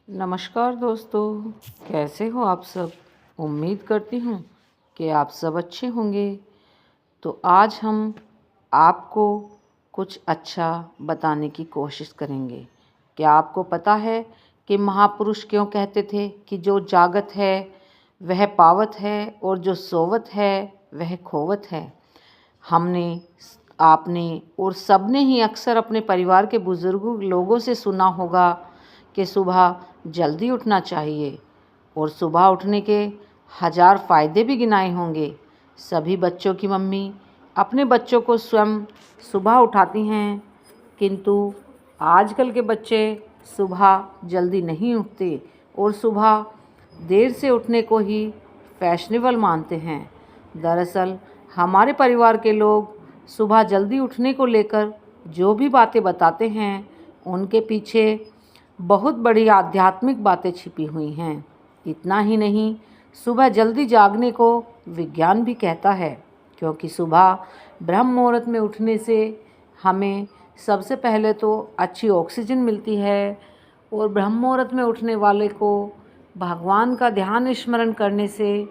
नमस्कार दोस्तों, कैसे हो आप सब। उम्मीद करती हूँ कि आप सब अच्छे होंगे। तो आज हम आपको कुछ अच्छा बताने की कोशिश करेंगे। क्या आपको पता है कि महापुरुष क्यों कहते थे कि जो जागत है वह पावत है और जो सोवत है वह खोवत है। हमने, आपने और सबने ही अक्सर अपने परिवार के बुज़ुर्ग लोगों से सुना होगा कि सुबह जल्दी उठना चाहिए और सुबह उठने के हज़ार फ़ायदे भी गिनाए होंगे। सभी बच्चों की मम्मी अपने बच्चों को स्वयं सुबह उठाती हैं, किंतु आजकल के बच्चे सुबह जल्दी नहीं उठते और सुबह देर से उठने को ही फैशनेबल मानते हैं। दरअसल हमारे परिवार के लोग सुबह जल्दी उठने को लेकर जो भी बातें बताते हैं उनके पीछे बहुत बड़ी आध्यात्मिक बातें छिपी हुई हैं। इतना ही नहीं, सुबह जल्दी जागने को विज्ञान भी कहता है, क्योंकि सुबह ब्रह्म मुहूर्त में उठने से हमें सबसे पहले तो अच्छी ऑक्सीजन मिलती है और ब्रह्म मुहूर्त में उठने वाले को भगवान का ध्यान स्मरण करने से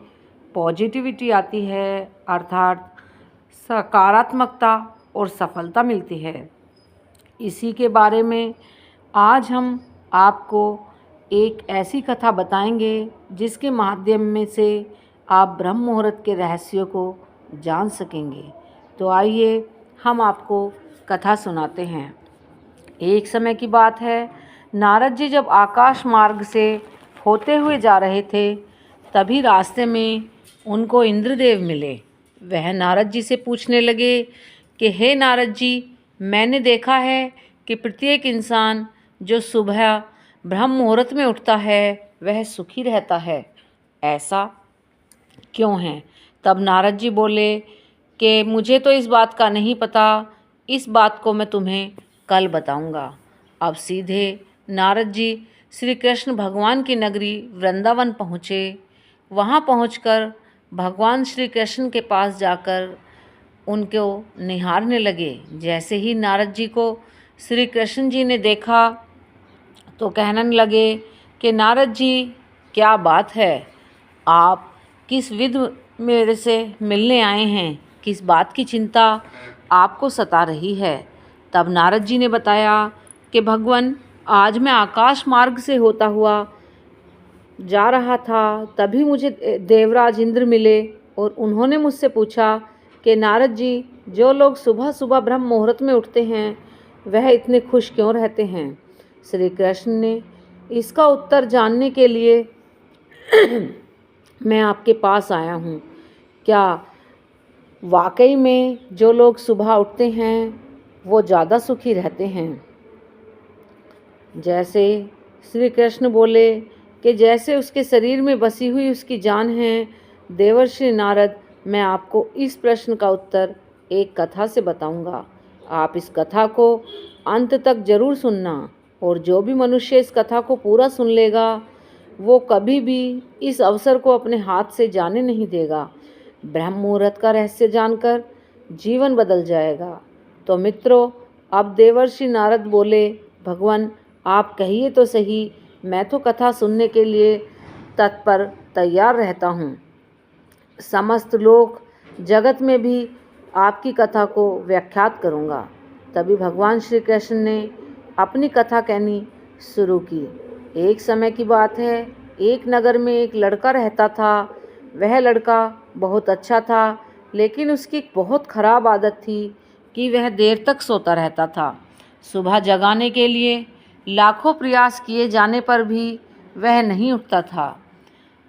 पॉजिटिविटी आती है, अर्थात सकारात्मकता और सफलता मिलती है। इसी के बारे में आज हम आपको एक ऐसी कथा बताएंगे जिसके माध्यम से आप ब्रह्म मुहूर्त के रहस्यों को जान सकेंगे। तो आइए हम आपको कथा सुनाते हैं। एक समय की बात है, नारद जी जब आकाश मार्ग से होते हुए जा रहे थे, तभी रास्ते में उनको इंद्रदेव मिले। वह नारद जी से पूछने लगे कि हे नारद जी, मैंने देखा है कि प्रत्येक इंसान जो सुबह ब्रह्म मुहूर्त में उठता है वह सुखी रहता है, ऐसा क्यों है। तब नारद जी बोले कि मुझे तो इस बात का नहीं पता, इस बात को मैं तुम्हें कल बताऊंगा। अब सीधे नारद जी श्री कृष्ण भगवान की नगरी वृंदावन पहुँचे। वहाँ पहुँचकर भगवान श्री कृष्ण के पास जाकर उनको निहारने लगे। जैसे ही नारद जी को श्री कृष्ण जी ने देखा तो कहने लगे कि नारद जी, क्या बात है, आप किस विध मेरे से मिलने आए हैं, किस बात की चिंता आपको सता रही है। तब नारद जी ने बताया कि भगवान, आज मैं आकाश मार्ग से होता हुआ जा रहा था, तभी मुझे देवराज इंद्र मिले और उन्होंने मुझसे पूछा कि नारद जी, जो लोग सुबह सुबह ब्रह्म मुहूर्त में उठते हैं वह इतने खुश क्यों रहते हैं। श्री कृष्ण ने इसका उत्तर जानने के लिए मैं आपके पास आया हूँ। क्या वाकई में जो लोग सुबह उठते हैं वो ज़्यादा सुखी रहते हैं। जैसे श्री कृष्ण बोले कि जैसे उसके शरीर में बसी हुई उसकी जान है। देवर्षि नारद, मैं आपको इस प्रश्न का उत्तर एक कथा से बताऊंगा। आप इस कथा को अंत तक जरूर सुनना, और जो भी मनुष्य इस कथा को पूरा सुन लेगा वो कभी भी इस अवसर को अपने हाथ से जाने नहीं देगा। ब्रह्म मुहूर्त का रहस्य जानकर जीवन बदल जाएगा। तो मित्रों, अब देवर्षि नारद बोले, भगवान आप कहिए तो सही, मैं तो कथा सुनने के लिए तत्पर तैयार रहता हूँ। समस्त लोक जगत में भी आपकी कथा को व्याख्यात करूँगा। तभी भगवान श्री कृष्ण ने अपनी कथा कहनी शुरू की। एक समय की बात है, एक नगर में एक लड़का रहता था। वह लड़का बहुत अच्छा था, लेकिन उसकी बहुत ख़राब आदत थी कि वह देर तक सोता रहता था। सुबह जगाने के लिए लाखों प्रयास किए जाने पर भी वह नहीं उठता था।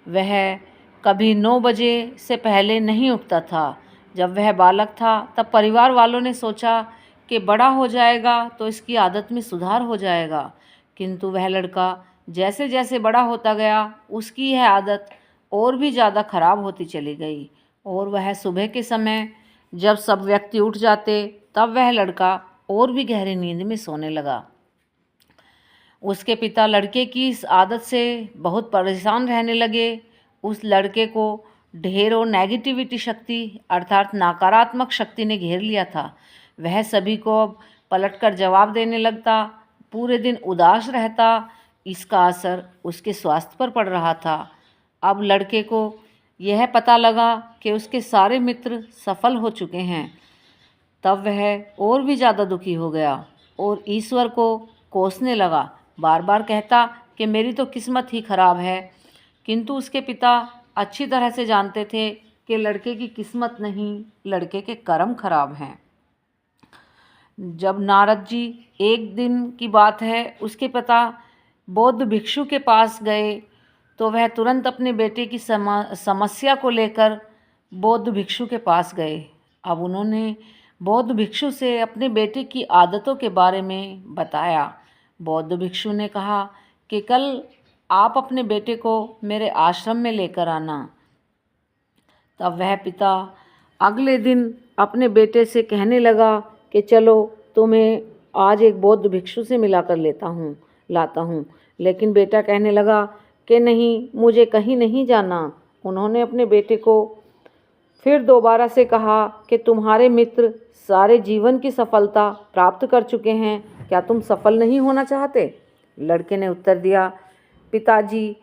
वह कभी 9 बजे से पहले नहीं उठता था। जब वह बालक था तब परिवार वालों ने सोचा कि बड़ा हो जाएगा तो इसकी आदत में सुधार हो जाएगा, किंतु वह लड़का जैसे जैसे बड़ा होता गया उसकी यह आदत और भी ज़्यादा खराब होती चली गई, और वह सुबह के समय जब सब व्यक्ति उठ जाते तब वह लड़का और भी गहरी नींद में सोने लगा। उसके पिता लड़के की इस आदत से बहुत परेशान रहने लगे। उस लड़के को ढेरों नेगेटिविटी शक्ति अर्थात नकारात्मक शक्ति ने घेर लिया था। वह सभी को अब पलटकर जवाब देने लगता, पूरे दिन उदास रहता, इसका असर उसके स्वास्थ्य पर पड़ रहा था। अब लड़के को यह पता लगा कि उसके सारे मित्र सफल हो चुके हैं। तब वह और भी ज़्यादा दुखी हो गया और ईश्वर को कोसने लगा। बार बार कहता कि मेरी तो किस्मत ही खराब है। किंतु उसके पिता अच्छी तरह से जानते थे कि लड़के की किस्मत नहीं, लड़के के कर्म खराब हैं। जब नारद जी, एक दिन की बात है, उसके पिता बौद्ध भिक्षु के पास गए तो वह तुरंत अपने बेटे की समस्या को लेकर बौद्ध भिक्षु के पास गए। अब उन्होंने बौद्ध भिक्षु से अपने बेटे की आदतों के बारे में बताया। बौद्ध भिक्षु ने कहा कि कल आप अपने बेटे को मेरे आश्रम में लेकर आना। तब वह पिता अगले दिन अपने बेटे से कहने लगा कि चलो तुम्हें आज एक बौद्ध भिक्षु से मिला कर लाता हूँ। लेकिन बेटा कहने लगा कि नहीं, मुझे कहीं नहीं जाना। उन्होंने अपने बेटे को फिर दोबारा से कहा कि तुम्हारे मित्र सारे जीवन की सफलता प्राप्त कर चुके हैं, क्या तुम सफल नहीं होना चाहते? लड़के ने उत्तर दिया, पिताजी,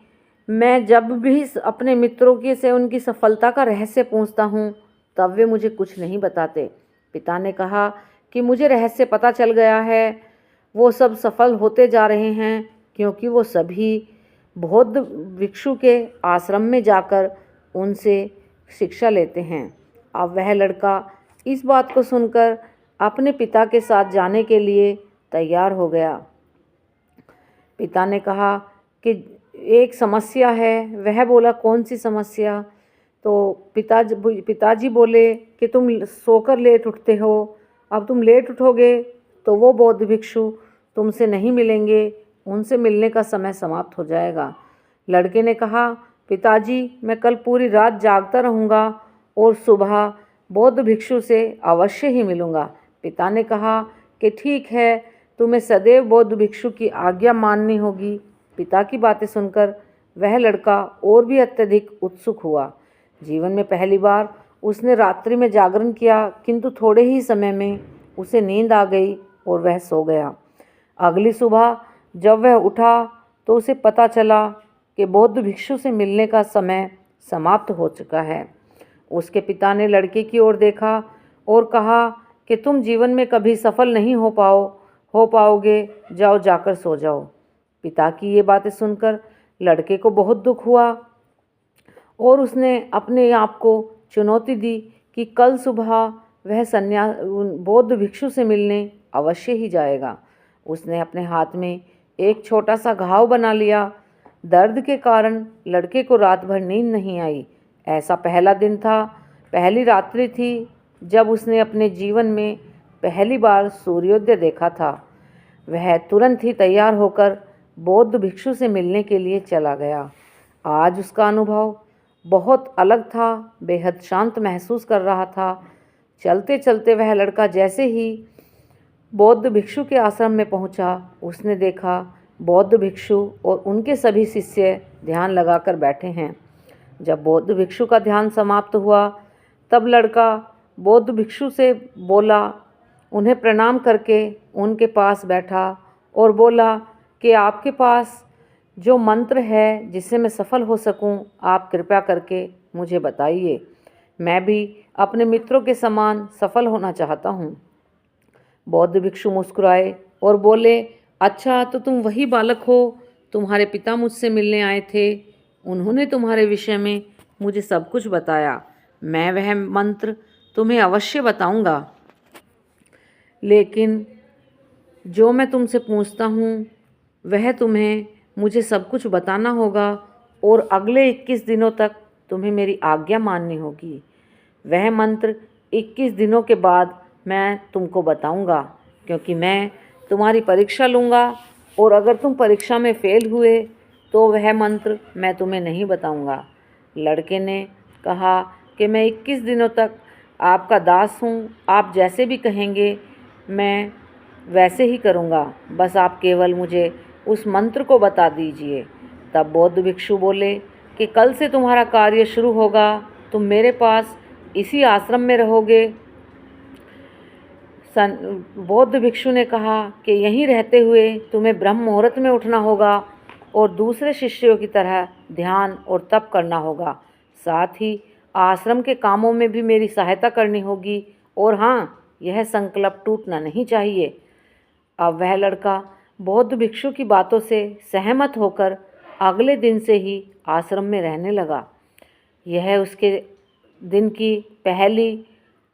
मैं जब भी अपने मित्रों के से उनकी सफलता का रहस्य पूछता हूँ तब वे मुझे कुछ नहीं बताते। पिता ने कहा कि मुझे रहस्य पता चल गया है, वो सब सफल होते जा रहे हैं क्योंकि वो सभी बौद्ध भिक्षु के आश्रम में जाकर उनसे शिक्षा लेते हैं। अब वह लड़का इस बात को सुनकर अपने पिता के साथ जाने के लिए तैयार हो गया। पिता ने कहा कि एक समस्या है। वह बोला, कौन सी समस्या? तो पिताजी बोले कि तुम सोकर लेट उठते हो, अब तुम लेट उठोगे तो वो बौद्ध भिक्षु तुमसे नहीं मिलेंगे, उनसे मिलने का समय समाप्त हो जाएगा। लड़के ने कहा, पिताजी, मैं कल पूरी रात जागता रहूँगा और सुबह बौद्ध भिक्षु से अवश्य ही मिलूँगा। पिता ने कहा कि ठीक है, तुम्हें सदैव बौद्ध भिक्षु की आज्ञा माननी होगी। पिता की बातें सुनकर वह लड़का और भी अत्यधिक उत्सुक हुआ। जीवन में पहली बार उसने रात्रि में जागरण किया, किंतु थोड़े ही समय में उसे नींद आ गई और वह सो गया। अगली सुबह जब वह उठा तो उसे पता चला कि बौद्ध भिक्षु से मिलने का समय समाप्त हो चुका है। उसके पिता ने लड़के की ओर देखा और कहा कि तुम जीवन में कभी सफल नहीं हो पाओगे, जाओ जाकर सो जाओ। पिता की ये बातें सुनकर लड़के को बहुत दुख हुआ और उसने अपने आप को चुनौती दी कि कल सुबह वह बौद्ध भिक्षु से मिलने अवश्य ही जाएगा। उसने अपने हाथ में एक छोटा सा घाव बना लिया। दर्द के कारण लड़के को रात भर नींद नहीं आई। ऐसा पहला दिन था, पहली रात्रि थी जब उसने अपने जीवन में पहली बार सूर्योदय देखा था। वह तुरंत ही तैयार होकर बौद्ध भिक्षु से मिलने के लिए चला गया। आज उसका अनुभव बहुत अलग था, बेहद शांत महसूस कर रहा था। चलते चलते वह लड़का जैसे ही बौद्ध भिक्षु के आश्रम में पहुंचा, उसने देखा बौद्ध भिक्षु और उनके सभी शिष्य ध्यान लगाकर बैठे हैं। जब बौद्ध भिक्षु का ध्यान समाप्त हुआ तब लड़का बौद्ध भिक्षु से बोला, उन्हें प्रणाम करके उनके पास बैठा और बोला कि आपके पास जो मंत्र है जिससे मैं सफल हो सकूं, आप कृपया करके मुझे बताइए। मैं भी अपने मित्रों के समान सफल होना चाहता हूं। बौद्ध भिक्षु मुस्कुराए और बोले, अच्छा, तो तुम वही बालक हो, तुम्हारे पिता मुझसे मिलने आए थे, उन्होंने तुम्हारे विषय में मुझे सब कुछ बताया। मैं वह मंत्र तुम्हें अवश्य बताऊंगा, लेकिन जो मैं तुमसे पूछता हूँ वह तुम्हें मुझे सब कुछ बताना होगा और अगले 21 दिनों तक तुम्हें मेरी आज्ञा माननी होगी। वह मंत्र 21 दिनों के बाद मैं तुमको बताऊंगा, क्योंकि मैं तुम्हारी परीक्षा लूँगा और अगर तुम परीक्षा में फेल हुए तो वह मंत्र मैं तुम्हें नहीं बताऊंगा। लड़के ने कहा कि मैं 21 दिनों तक आपका दास हूँ, आप जैसे भी कहेंगे मैं वैसे ही करूँगा, बस आप केवल मुझे उस मंत्र को बता दीजिए। तब बौद्ध भिक्षु बोले कि कल से तुम्हारा कार्य शुरू होगा, तुम मेरे पास इसी आश्रम में रहोगे। बौद्ध भिक्षु ने कहा कि यहीं रहते हुए तुम्हें ब्रह्म मुहूर्त में उठना होगा और दूसरे शिष्यों की तरह ध्यान और तप करना होगा। साथ ही आश्रम के कामों में भी मेरी सहायता करनी होगी। और हाँ, यह संकल्प टूटना नहीं चाहिए। अब वह लड़का बौद्ध भिक्षु की बातों से सहमत होकर अगले दिन से ही आश्रम में रहने लगा। यह उसके दिन की पहली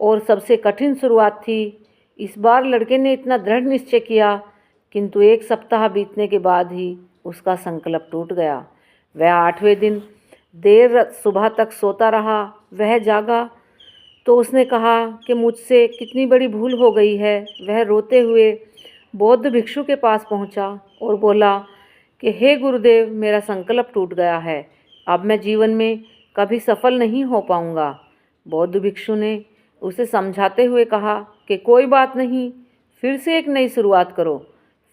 और सबसे कठिन शुरुआत थी। इस बार लड़के ने इतना दृढ़ निश्चय किया, किंतु 1 सप्ताह बीतने के बाद ही उसका संकल्प टूट गया। वह 8वें दिन देर सुबह तक सोता रहा। वह जागा तो उसने कहा कि मुझसे कितनी बड़ी भूल हो गई है। वह रोते हुए बौद्ध भिक्षु के पास पहुंचा और बोला कि हे गुरुदेव, मेरा संकल्प टूट गया है। अब मैं जीवन में कभी सफल नहीं हो पाऊंगा। बौद्ध भिक्षु ने उसे समझाते हुए कहा कि कोई बात नहीं, फिर से एक नई शुरुआत करो,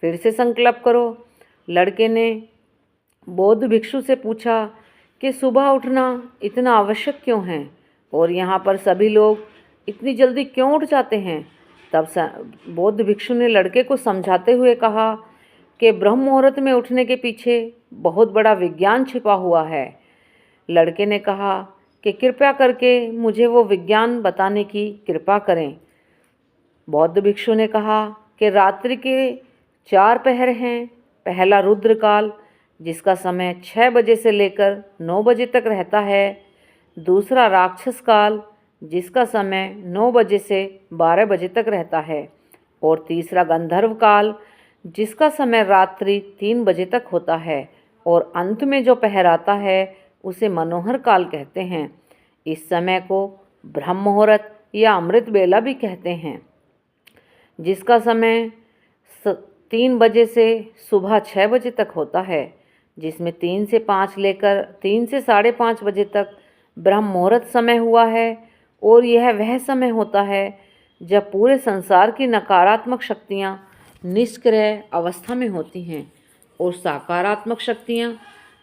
फिर से संकल्प करो। लड़के ने बौद्ध भिक्षु से पूछा कि सुबह उठना इतना आवश्यक क्यों है और यहाँ पर सभी लोग इतनी जल्दी क्यों उठ जाते हैं। तब बौद्ध भिक्षु ने लड़के को समझाते हुए कहा कि ब्रह्म मुहूर्त में उठने के पीछे बहुत बड़ा विज्ञान छिपा हुआ है। लड़के ने कहा कि कृपया करके मुझे वो विज्ञान बताने की कृपा करें। बौद्ध भिक्षु ने कहा कि रात्रि के 4 पहर हैं। पहला रुद्रकाल, जिसका समय 6 बजे से लेकर 9 बजे तक रहता है। दूसरा राक्षस काल, जिसका समय 9 बजे से 12 बजे तक रहता है। और तीसरा गंधर्व काल, जिसका समय रात्रि 3 बजे तक होता है। और अंत में जो पहर आता है उसे मनोहर काल कहते हैं। इस समय को ब्रह्म मुहूर्त या अमृत बेला भी कहते हैं, जिसका समय 3 बजे से सुबह 6 बजे तक होता है, जिसमें 3 से 5 लेकर 3 से 5:30 बजे तक ब्रह्म मुहूर्त समय हुआ है। और यह वह समय होता है जब पूरे संसार की नकारात्मक शक्तियाँ निष्क्रिय अवस्था में होती हैं और सकारात्मक शक्तियाँ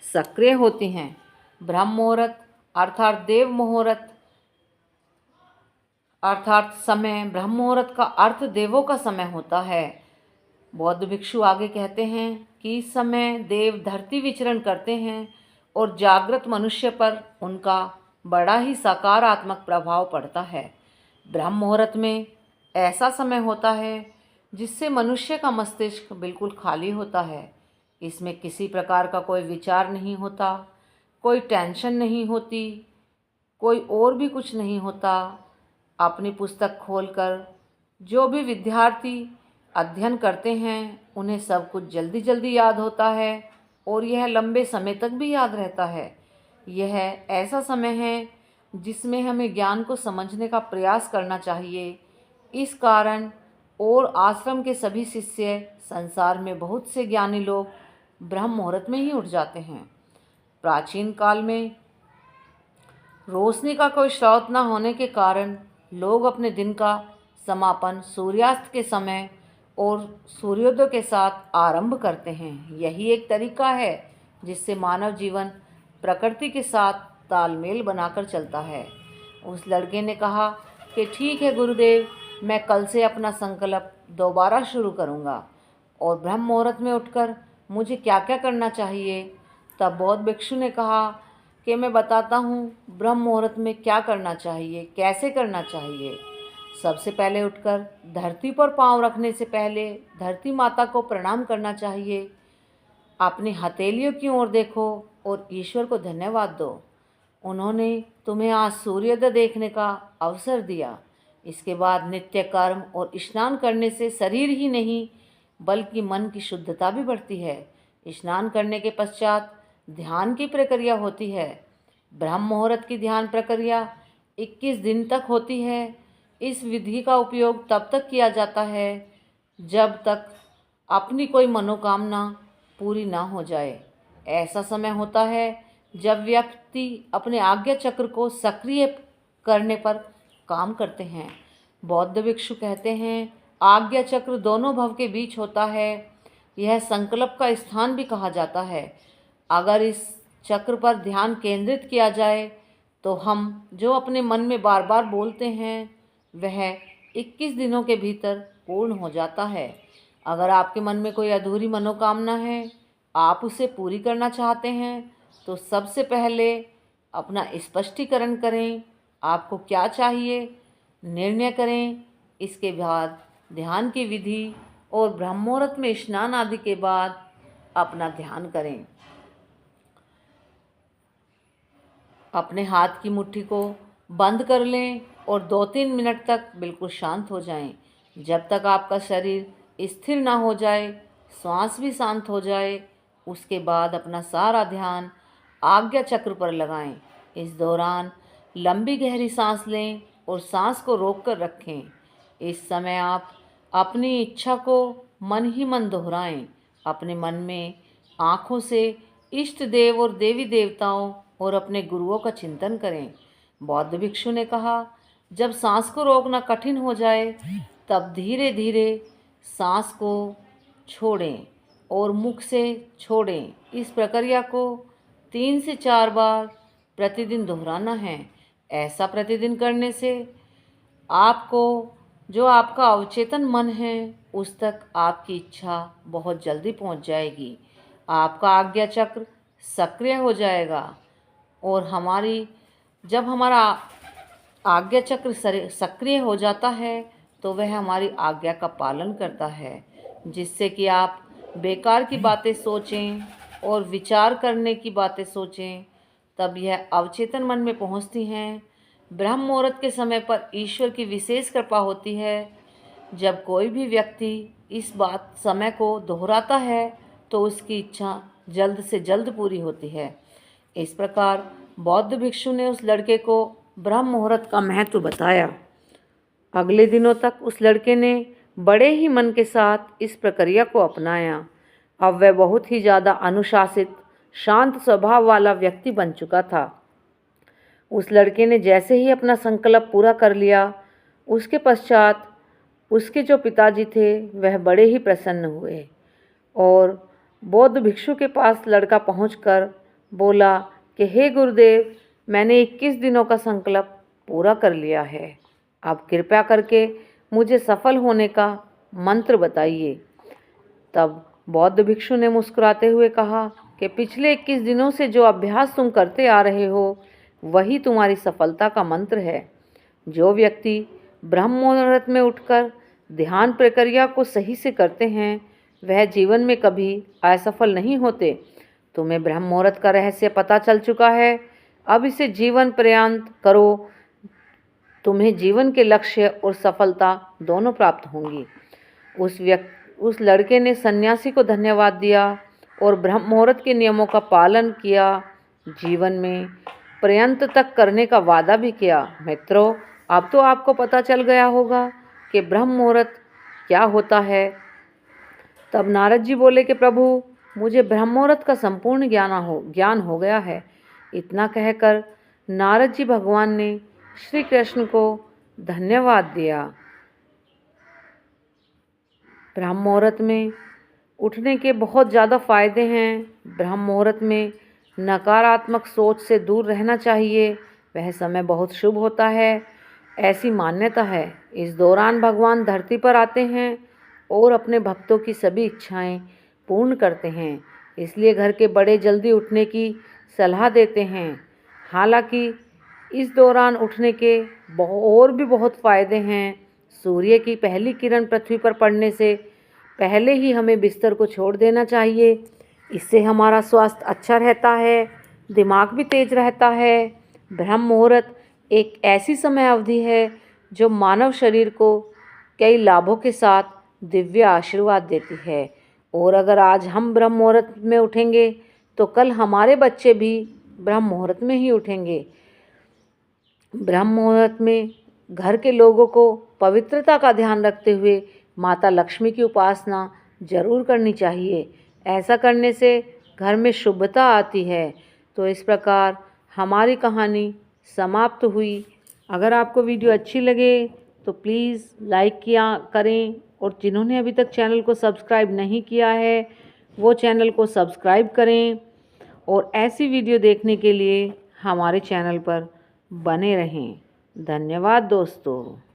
सक्रिय होती हैं। ब्रह्म मुहूर्त अर्थात देव मुहूर्त अर्थात समय, ब्रह्म मुहूर्त का अर्थ देवों का समय होता है। बौद्ध भिक्षु आगे कहते हैं कि इस समय देव धरती विचरण करते हैं और जागृत मनुष्य पर उनका बड़ा ही सकारात्मक प्रभाव पड़ता है। ब्रह्म मुहूर्त में ऐसा समय होता है जिससे मनुष्य का मस्तिष्क बिल्कुल खाली होता है। इसमें किसी प्रकार का कोई विचार नहीं होता, कोई टेंशन नहीं होती, कोई और भी कुछ नहीं होता। अपनी पुस्तक खोलकर जो भी विद्यार्थी अध्ययन करते हैं उन्हें सब कुछ जल्दी जल्दी याद होता है और यह लंबे समय तक भी याद रहता है। यह ऐसा समय है जिसमें हमें ज्ञान को समझने का प्रयास करना चाहिए। इस कारण और आश्रम के सभी शिष्य, संसार में बहुत से ज्ञानी लोग ब्रह्म मुहूर्त में ही उठ जाते हैं। प्राचीन काल में रोशनी का कोई स्रोत न होने के कारण लोग अपने दिन का समापन सूर्यास्त के समय और सूर्योदय के साथ आरंभ करते हैं। यही एक तरीका है जिससे मानव जीवन प्रकृति के साथ तालमेल बनाकर चलता है। उस लड़के ने कहा कि ठीक है गुरुदेव, मैं कल से अपना संकल्प दोबारा शुरू करूँगा। और ब्रह्म मुहूर्त में उठकर मुझे क्या क्या करना चाहिए? तब बौद्ध भिक्षु ने कहा कि मैं बताता हूँ ब्रह्म मुहूर्त में क्या करना चाहिए, कैसे करना चाहिए। सबसे पहले उठकर धरती पर पांव रखने से पहले धरती माता को प्रणाम करना चाहिए। अपनी हथेलियों की ओर देखो और ईश्वर को धन्यवाद दो, उन्होंने तुम्हें आज सूर्योदय देखने का अवसर दिया। इसके बाद नित्य कर्म और स्नान करने से शरीर ही नहीं बल्कि मन की शुद्धता भी बढ़ती है। स्नान करने के पश्चात ध्यान की प्रक्रिया होती है। ब्रह्म मुहूर्त की ध्यान प्रक्रिया 21 दिन तक होती है। इस विधि का उपयोग तब तक किया जाता है जब तक अपनी कोई मनोकामना पूरी ना हो जाए। ऐसा समय होता है जब व्यक्ति अपने आज्ञा चक्र को सक्रिय करने पर काम करते हैं। बौद्ध भिक्षु कहते हैं आज्ञा चक्र दोनों भव के बीच होता है। यह संकल्प का स्थान भी कहा जाता है। अगर इस चक्र पर ध्यान केंद्रित किया जाए तो हम जो अपने मन में बार बार बोलते हैं वह 21 दिनों के भीतर पूर्ण हो जाता है। अगर आपके मन में कोई अधूरी मनोकामना है आप उसे पूरी करना चाहते हैं तो सबसे पहले अपना स्पष्टीकरण करें, आपको क्या चाहिए निर्णय करें। इसके बाद ध्यान की विधि और ब्रह्म मुहूर्त में स्नान आदि के बाद अपना ध्यान करें। अपने हाथ की मुट्ठी को बंद कर लें और 2-3 मिनट तक बिल्कुल शांत हो जाएं। जब तक आपका शरीर स्थिर ना हो जाए, श्वास भी शांत हो जाए, उसके बाद अपना सारा ध्यान आज्ञा चक्र पर लगाएं। इस दौरान लंबी गहरी सांस लें और सांस को रोककर रखें। इस समय आप अपनी इच्छा को मन ही मन दोहराएं। अपने मन में आँखों से इष्ट देव और देवी देवताओं और अपने गुरुओं का चिंतन करें। बौद्ध भिक्षु ने कहा, जब सांस को रोकना कठिन हो जाए तब धीरे धीरे सांस को छोड़ें और मुख से छोड़ें। इस प्रक्रिया को 3 से 4 बार प्रतिदिन दोहराना है। ऐसा प्रतिदिन करने से आपको जो आपका अवचेतन मन है उस तक आपकी इच्छा बहुत जल्दी पहुंच जाएगी। आपका आज्ञा चक्र सक्रिय हो जाएगा और जब हमारा आज्ञा चक्र सक्रिय हो जाता है तो वह हमारी आज्ञा का पालन करता है, जिससे कि आप बेकार की बातें सोचें और विचार करने की बातें सोचें, तब यह अवचेतन मन में पहुंचती हैं। ब्रह्म मुहूर्त के समय पर ईश्वर की विशेष कृपा होती है। जब कोई भी व्यक्ति इस समय को दोहराता है तो उसकी इच्छा जल्द से जल्द पूरी होती है। इस प्रकार बौद्ध भिक्षु ने उस लड़के को ब्रह्म मुहूर्त का महत्व बताया। अगले दिनों तक उस लड़के ने बड़े ही मन के साथ इस प्रक्रिया को अपनाया। अब वह बहुत ही ज़्यादा अनुशासित, शांत स्वभाव वाला व्यक्ति बन चुका था। उस लड़के ने जैसे ही अपना संकल्प पूरा कर लिया, उसके पश्चात उसके जो पिताजी थे वह बड़े ही प्रसन्न हुए और बौद्ध भिक्षु के पास लड़का पहुंचकर बोला कि हे गुरुदेव, मैंने 21 दिनों का संकल्प पूरा कर लिया है। आप कृपया करके मुझे सफल होने का मंत्र बताइए। तब बौद्ध भिक्षु ने मुस्कुराते हुए कहा कि पिछले 21 दिनों से जो अभ्यास तुम करते आ रहे हो वही तुम्हारी सफलता का मंत्र है। जो व्यक्ति ब्रह्म मुहूर्त में उठकर ध्यान प्रक्रिया को सही से करते हैं वह जीवन में कभी असफल नहीं होते। तुम्हें ब्रह्म मुहूर्त का रहस्य पता चल चुका है, अब इसे जीवन पर्यंत करो। तुम्हें जीवन के लक्ष्य और सफलता दोनों प्राप्त होंगी। उस लड़के ने सन्यासी को धन्यवाद दिया और ब्रह्म मुहूर्त के नियमों का पालन किया, जीवन में पर्यंत तक करने का वादा भी किया। मित्रों, अब तो आपको पता चल गया होगा कि ब्रह्म मुहूर्त क्या होता है। तब नारद जी बोले कि प्रभु, मुझे ब्रह्म मुहूर्त का संपूर्ण ज्ञान हो गया है। इतना कहकर नारद जी भगवान ने श्री कृष्ण को धन्यवाद दिया। ब्रह्म मुहूर्त में उठने के बहुत ज़्यादा फायदे हैं। ब्रह्म मुहूर्त में नकारात्मक सोच से दूर रहना चाहिए। वह समय बहुत शुभ होता है, ऐसी मान्यता है। इस दौरान भगवान धरती पर आते हैं और अपने भक्तों की सभी इच्छाएं पूर्ण करते हैं। इसलिए घर के बड़े जल्दी उठने की सलाह देते हैं। हालांकि इस दौरान उठने के और भी बहुत फ़ायदे हैं। सूर्य की पहली किरण पृथ्वी पर पड़ने से पहले ही हमें बिस्तर को छोड़ देना चाहिए। इससे हमारा स्वास्थ्य अच्छा रहता है, दिमाग भी तेज रहता है। ब्रह्म मुहूर्त एक ऐसी समय अवधि है जो मानव शरीर को कई लाभों के साथ दिव्य आशीर्वाद देती है। और अगर आज हम ब्रह्म मुहूर्त में उठेंगे तो कल हमारे बच्चे भी ब्रह्म मुहूर्त में ही उठेंगे। ब्रह्म मुहूर्त में घर के लोगों को पवित्रता का ध्यान रखते हुए माता लक्ष्मी की उपासना जरूर करनी चाहिए। ऐसा करने से घर में शुभता आती है। तो इस प्रकार हमारी कहानी समाप्त हुई। अगर आपको वीडियो अच्छी लगे तो प्लीज़ लाइक करें और जिन्होंने अभी तक चैनल को सब्सक्राइब नहीं किया है वो चैनल को सब्सक्राइब करें और ऐसी वीडियो देखने के लिए हमारे चैनल पर बने रहें। धन्यवाद दोस्तों।